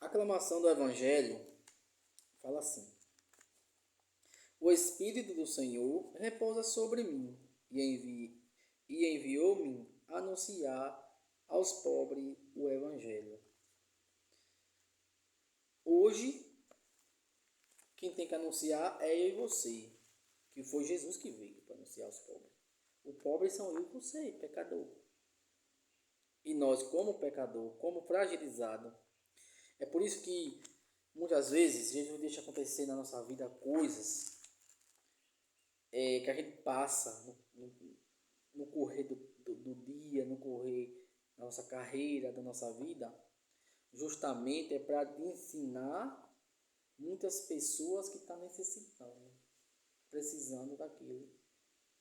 aclamação do Evangelho fala assim: O Espírito do Senhor repousa sobre mim e enviou-me a anunciar aos pobres o Evangelho. Hoje, quem tem que anunciar é eu e você, que foi Jesus que veio para anunciar aos pobres. Os pobres são eu e você, pecador. E nós, como pecador, como fragilizado, é por isso que muitas vezes Jesus deixa acontecer na nossa vida coisas que a gente passa no correr do dia, no correr da nossa carreira, da nossa vida, justamente é para ensinar muitas pessoas que estão necessitando, precisando daquele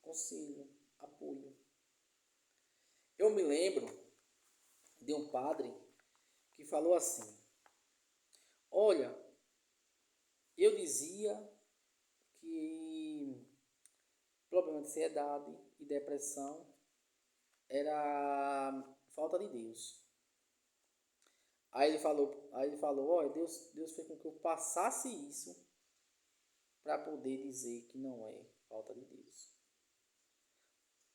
conselho, apoio. Eu me lembro de um padre que falou assim: olha, eu dizia que problema de ansiedade e depressão era falta de Deus. Aí ele falou, olha, Deus fez com que eu passasse isso para poder dizer que não é falta de Deus.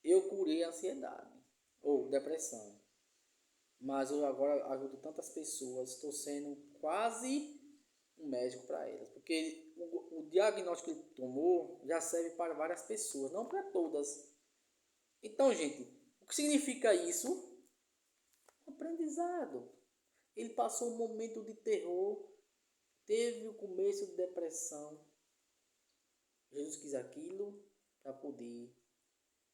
Eu curei a ansiedade ou depressão, mas eu agora ajudo tantas pessoas, estou sendo quase um médico para elas, porque o diagnóstico que ele tomou já serve para várias pessoas, não para todas. Então, gente, o que significa isso? Aprendizado. Ele passou um momento de terror, teve o começo de depressão. Jesus quis aquilo para poder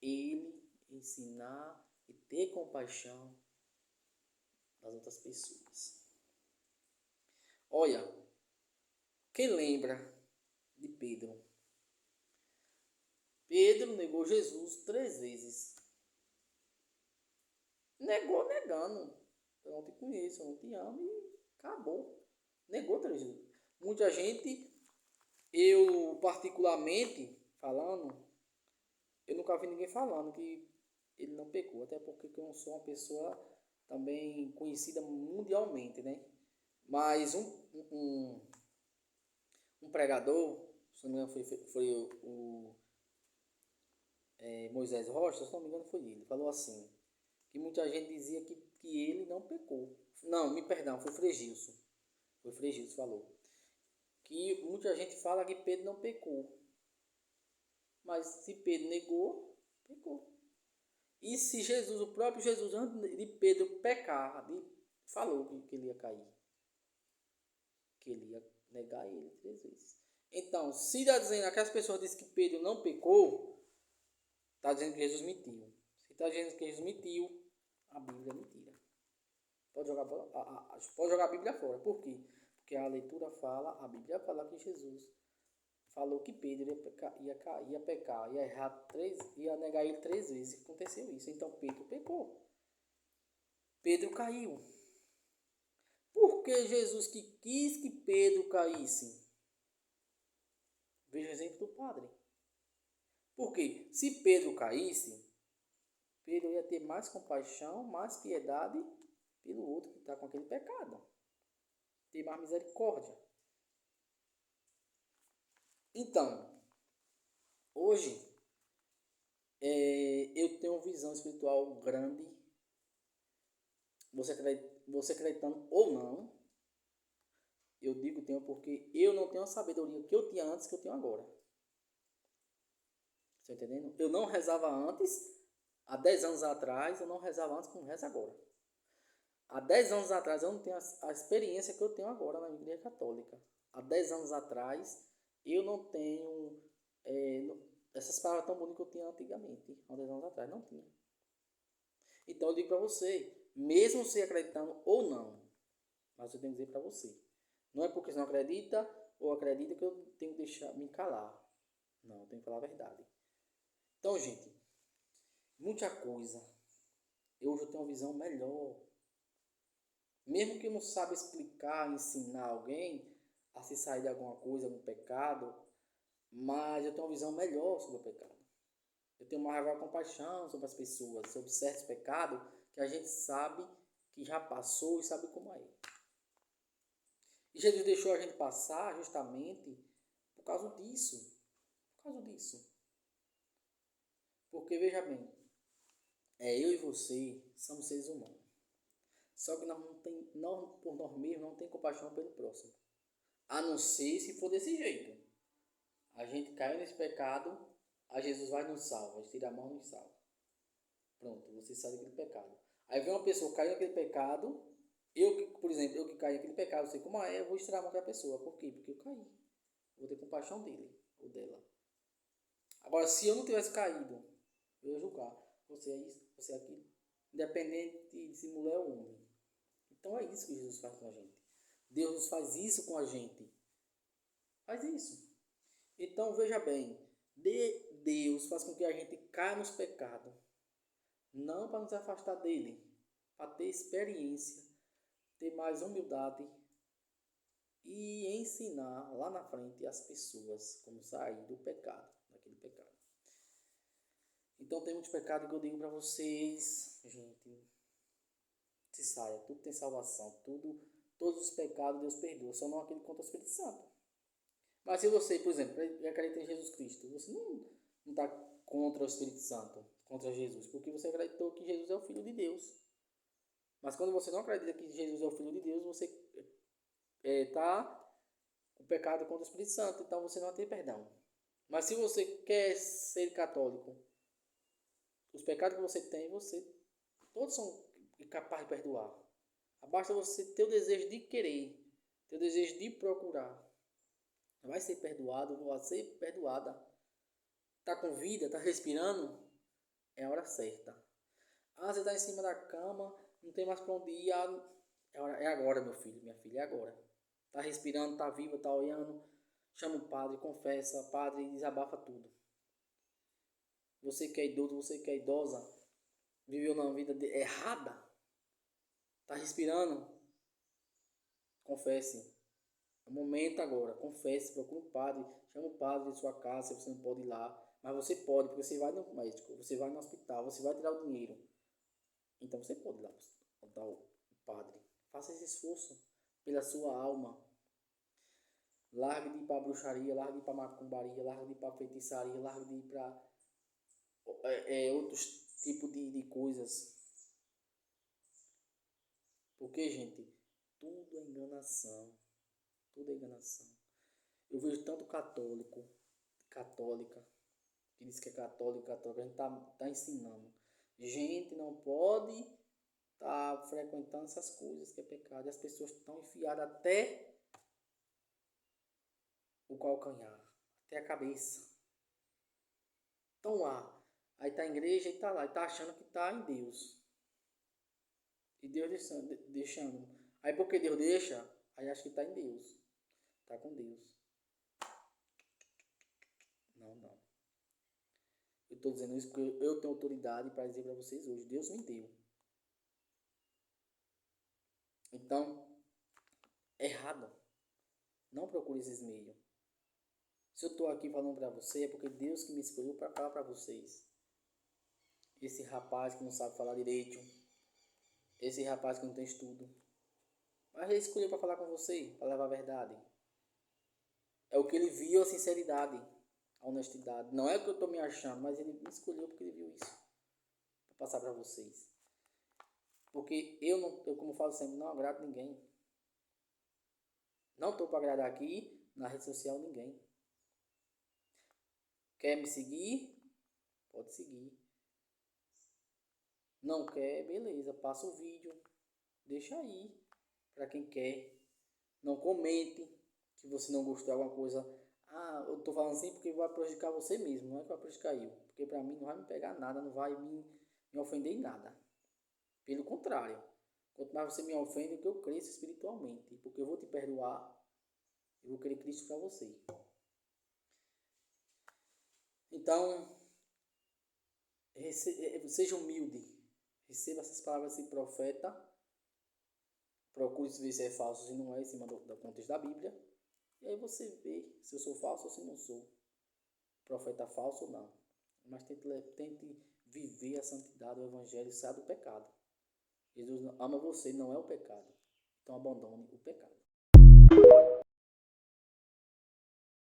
ele ensinar e ter compaixão das outras pessoas. Olha, quem lembra de Pedro? Pedro negou Jesus 3 vezes. Negando. Eu não te conheço, eu não te amo e acabou. Negou 3 vezes. Muita gente, eu particularmente falando, eu nunca vi ninguém falando que ele não pecou, até porque eu não sou uma pessoa também conhecida mundialmente, né? Mas um pregador, se não me engano foi o Moisés Rocha, se não me engano foi ele, falou assim, que muita gente dizia que ele não pecou. Não, me perdão, foi Fregilson. Foi Fregilson falou. Que muita gente fala que Pedro não pecou. Mas se Pedro negou, pecou. E se Jesus, o próprio Jesus, antes de Pedro pecar, falou que ele ia cair. Que ele ia negar ele 3 vezes. Então, se está dizendo, aquelas pessoas dizem que Pedro não pecou, está dizendo que Jesus mentiu. Se está dizendo que Jesus mentiu, a Bíblia é mentira. Pode jogar a Bíblia fora. Por quê? Porque a leitura fala, a Bíblia fala que Jesus falou que Pedro ia pecar, ia errar ia negar ele 3 vezes. Aconteceu isso. Então Pedro pecou. Pedro caiu. Por que Jesus que quis que Pedro caísse? Veja o exemplo do padre. Porque se Pedro caísse, Pedro ia ter mais compaixão, mais piedade pelo outro que está com aquele pecado. Ter mais misericórdia. Então, hoje, eu tenho uma visão espiritual grande. Você acreditando ou não, eu digo tenho porque eu não tenho a sabedoria que eu tinha antes que eu tenho agora. Você está entendendo? Eu não rezava antes, há 10 anos atrás, eu não rezava antes como rezo agora. Há 10 anos atrás eu não tenho a experiência que eu tenho agora na Igreja Católica. Há 10 anos atrás eu não tenho essas palavras tão bonitas que eu tinha antigamente. Há 10 anos atrás, não tinha. Então eu digo para você, mesmo você acreditando ou não, mas eu tenho que dizer para você, não é porque você não acredita ou acredita que eu tenho que deixar me calar. Não, eu tenho que falar a verdade. Então, gente, muita coisa. Hoje eu tenho uma visão melhor. Mesmo que eu não saiba explicar, ensinar alguém a se sair de alguma coisa, algum pecado, mas eu tenho uma visão melhor sobre o pecado. Eu tenho uma raiva compaixão sobre as pessoas, sobre certos pecados que a gente sabe que já passou e sabe como é. E Jesus deixou a gente passar justamente por causa disso. Por causa disso. Porque, veja bem, eu e você somos seres humanos. Só que nós por nós mesmos, não tem compaixão pelo próximo. A não ser se for desse jeito. A gente caiu nesse pecado, a Jesus vai nos salva, tira a mão e nos salva. Pronto, você sai daquele pecado. Aí vem uma pessoa caiu naquele pecado, por exemplo, eu que caí naquele pecado, sei como eu vou estirar a mão da pessoa. Por quê? Porque eu caí. Vou ter compaixão dele ou dela. Agora, se eu não tivesse caído, eu ia julgar. Você é isso, você é aquilo. Independente de se mulher ou homem. Então é isso que Jesus faz com a gente. Deus faz isso com a gente. Faz isso. Então veja bem, Deus faz com que a gente caia nos pecados. Não para nos afastar dele, para ter experiência, ter mais humildade e ensinar lá na frente as pessoas como sair do pecado, daquele pecado. Então tem muitos pecados que eu digo para vocês, gente, se saia, tudo tem salvação, todos os pecados Deus perdoa, só não aquele contra o Espírito Santo. Mas se você, por exemplo, acredita em Jesus Cristo, você não está contra o Espírito Santo, contra Jesus, porque você acreditou que Jesus é o Filho de Deus. Mas quando você não acredita que Jesus é o Filho de Deus, você está com pecado contra o Espírito Santo, então você não vai ter perdão. Mas se você quer ser católico, os pecados que você tem, todos são capazes de perdoar. Basta você ter o desejo de querer, ter o desejo de procurar. Vai ser perdoado, vai ser perdoada. Está com vida, está respirando, é a hora certa. Você está em cima da cama, não tem mais para onde ir, é agora, meu filho, minha filha, é agora. Está respirando, está viva, está olhando, chama o padre, confessa, padre, desabafa tudo. Você que é idoso, você que é idosa, viveu uma vida errada, está respirando, confesse. É o momento agora, confesse, procura um padre, chama o padre de sua casa, se você não pode ir lá. Mas você pode, porque você vai no médico, você vai no hospital, você vai tirar o dinheiro. Então você pode ir lá contar o padre. Faça esse esforço pela sua alma. Largue de ir para bruxaria, largue de ir para macumbaria, largue de ir para feitiçaria, largue de ir para outros tipos de coisas. Porque, gente, tudo é enganação. Tudo é enganação. Eu vejo tanto católica, que diz que é católica, a gente tá ensinando. Gente, não pode estar frequentando essas coisas que é pecado. E as pessoas estão enfiadas até o calcanhar, até a cabeça. Estão lá. Aí tá a igreja e tá lá. E tá achando que tá em Deus. E Deus deixando. Aí porque Deus deixa, aí acha que tá em Deus. Tá com Deus. Não. Eu estou dizendo isso porque eu tenho autoridade para dizer para vocês hoje. Deus me deu. Então, errado. Não procure esses meios. Se eu estou aqui falando para você, é porque Deus que me escolheu para falar para vocês. Esse rapaz que não sabe falar direito. Esse rapaz que não tem estudo. Mas ele escolheu para falar com você, para levar a verdade. É o que ele viu, a sinceridade, a honestidade. Não é o que eu estou me achando, mas ele me escolheu porque ele viu isso. Para passar para vocês. Porque eu, como falo sempre, não agrado ninguém. Não estou para agradar aqui na rede social ninguém. Quer me seguir? Pode seguir. Não quer? Beleza, passa o vídeo. Deixa aí. Para quem quer. Não comente que você não gostou de alguma coisa. Eu estou falando assim porque vai prejudicar você mesmo. Não é que vai prejudicar eu. Porque para mim não vai me pegar nada. Não vai me ofender em nada. Pelo contrário. Quanto mais você me ofende, que eu cresço espiritualmente. Porque eu vou te perdoar. Eu vou querer Cristo para você. Então, seja humilde. Receba essas palavras desse profeta. Procure ver se é falso, se não é, em cima do contexto da Bíblia. E aí você vê se eu sou falso ou se não sou. Profeta falso ou não. Mas tente viver a santidade, o evangelho, saia do pecado. Jesus ama você, não é o pecado. Então abandone o pecado.